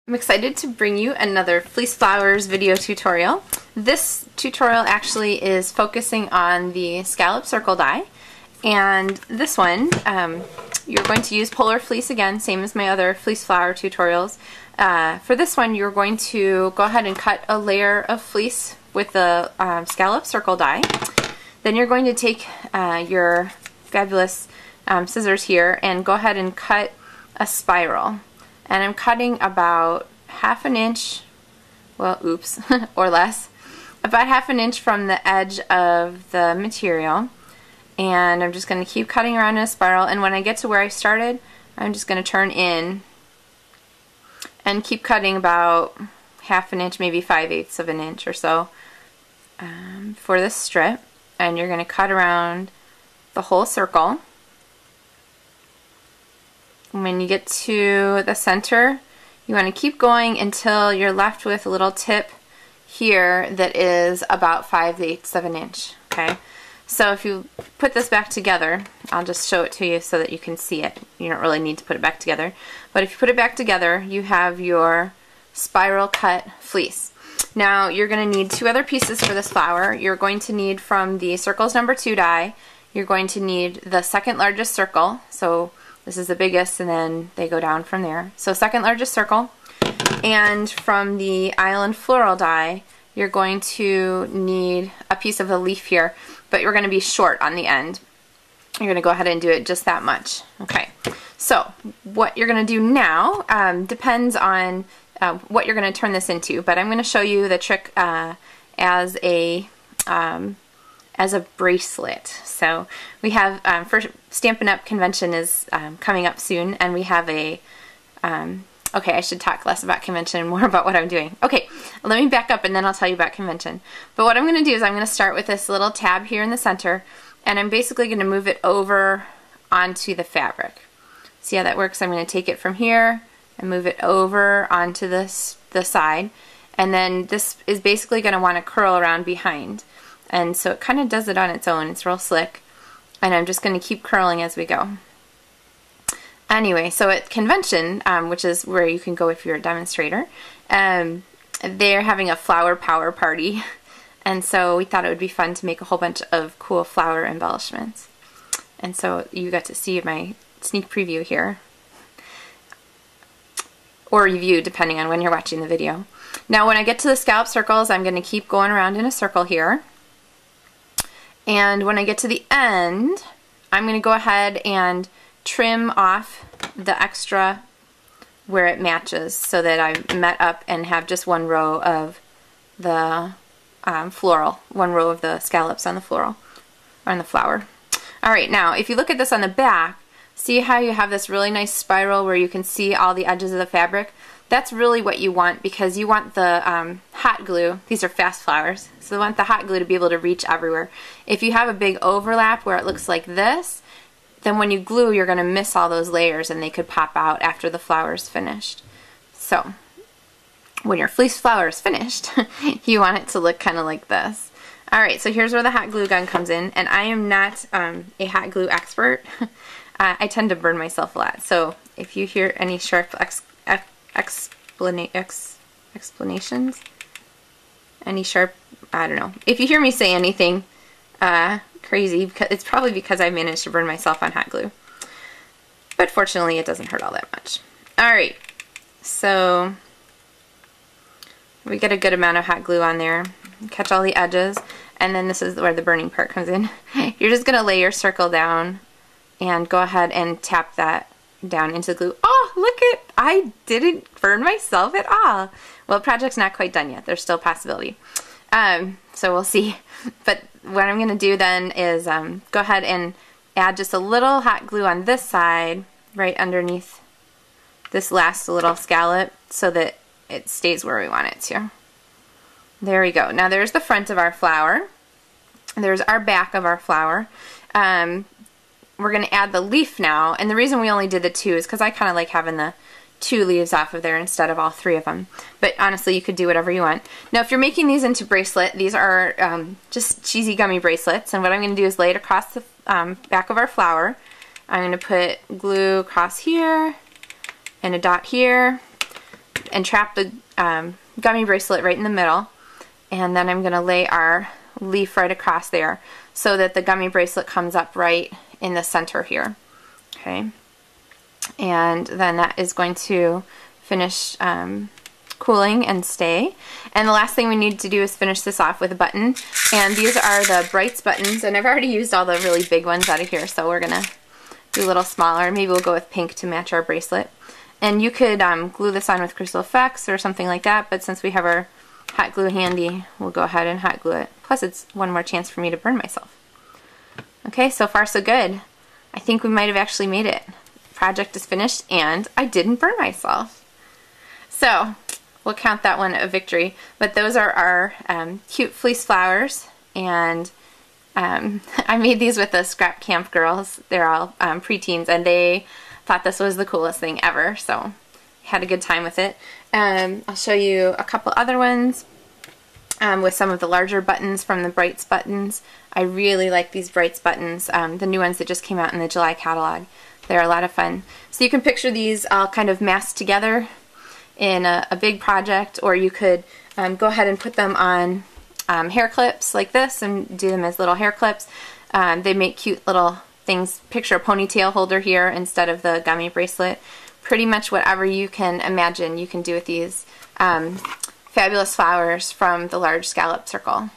I'm excited to bring you another Fleece Flowers video tutorial. This tutorial actually is focusing on the scallop circle die, and this one you're going to use polar fleece again, same as my other fleece flower tutorials. For this one you're going to go ahead and cut a layer of fleece with the scallop circle die. Then you're going to take your fabulous scissors here and go ahead and cut a spiral. And I'm cutting about half an inch, well, oops, or less, about half an inch from the edge of the material. And I'm just going to keep cutting around in a spiral, and when I get to where I started, I'm just going to turn in and keep cutting about half an inch, maybe 5/8 of an inch or so for this strip. And you're going to cut around the whole circle. When you get to the center, you want to keep going until you're left with a little tip here that is about 5/8 of an inch. Okay, so if you put this back together, I'll just show it to you so that you can see it. You don't really need to put it back together, but if you put it back together, you have your spiral cut fleece. Now you're going to need two other pieces for this flower. You're going to need, from the circles number 2 die, you're going to need the second largest circle. So this is the biggest, and then they go down from there. So second largest circle. And from the island floral die, you're going to need a piece of the leaf here, but you're going to be short on the end. You're going to go ahead and do it just that much. Okay, so what you're going to do now depends on what you're going to turn this into, but I'm going to show you the trick as a bracelet. So we have, first, Stampin' Up! Convention is coming up soon, and we have a, okay, I should talk less about convention and more about what I'm doing. Okay, let me back up and then I'll tell you about convention. But what I'm going to do is I'm going to start with this little tab here in the center, and I'm basically going to move it over onto the fabric. See how that works? I'm going to take it from here and move it over onto the side, and then this is basically going to want to curl around behind. And so it kind of does it on its own. It's real slick. And I'm just going to keep curling as we go. Anyway, so at convention, which is where you can go if you're a demonstrator, they're having a flower power party. And so we thought it would be fun to make a whole bunch of cool flower embellishments. And so you got to see my sneak preview here. Or review, depending on when you're watching the video. Now when I get to the scallop circles, I'm going to keep going around in a circle here. And when I get to the end, I'm going to go ahead and trim off the extra where it matches, so that I met up and have just one row of the floral, one row of the scallops on the floral, or on the flower. Alright, now if you look at this on the back, see how you have this really nice spiral where you can see all the edges of the fabric? That's really what you want, because you want the hot glue, these are fast flowers, so you want the hot glue to be able to reach everywhere. If you have a big overlap where it looks like this, then when you glue you're going to miss all those layers and they could pop out after the flower is finished. So when your fleece flower is finished, you want it to look kind of like this. Alright, so here's where the hot glue gun comes in, and I am not a hot glue expert. I tend to burn myself a lot, so if you hear any sharp explanations, any sharp, I don't know, if you hear me say anything crazy, it's probably because I managed to burn myself on hot glue. But fortunately it doesn't hurt all that much. Alright, so we get a good amount of hot glue on there, catch all the edges, and then this is where the burning part comes in. You're just going to lay your circle down and go ahead and tap that down into the glue. Oh, look at, I didn't burn myself at all. Well, the project's not quite done yet. There's still a possibility. So we'll see. But what I'm going to do then is go ahead and add just a little hot glue on this side, right underneath this last little scallop, so that it stays where we want it to. There we go. Now there's the front of our flower. There's our back of our flower. We're going to add the leaf now, and the reason we only did the 2 is because I kind of like having the 2 leaves off of there instead of all 3 of them. But honestly, you could do whatever you want. Now if you're making these into bracelet, these are just cheesy gummy bracelets, and what I'm going to do is lay it across the back of our flower. I'm going to put glue across here and a dot here, and trap the gummy bracelet right in the middle, and then I'm going to lay our leaf right across there so that the gummy bracelet comes up right in the center here. Okay, and then that is going to finish cooling and stay. And the last thing we need to do is finish this off with a button, and these are the Brights buttons, and I've already used all the really big ones out of here, so we're gonna do a little smaller. Maybe we'll go with pink to match our bracelet. And you could glue this on with Crystal Effects or something like that, but since we have our hot glue handy, we'll go ahead and hot glue it. Plus it's one more chance for me to burn myself. Okay, so far so good. I think we might have actually made it. Project is finished and I didn't burn myself. So we'll count that one a victory. But those are our cute fleece flowers, and I made these with the Scrap Camp girls. They're all preteens, and they thought this was the coolest thing ever, so had a good time with it. I'll show you a couple other ones with some of the larger buttons from the Brights buttons. I really like these Brights buttons, the new ones that just came out in the July catalog. They're a lot of fun. So you can picture these all kind of massed together in a big project, or you could go ahead and put them on hair clips like this and do them as little hair clips. They make cute little things. Picture a ponytail holder here instead of the gummy bracelet. Pretty much whatever you can imagine you can do with these fabulous flowers from the large scallop circle.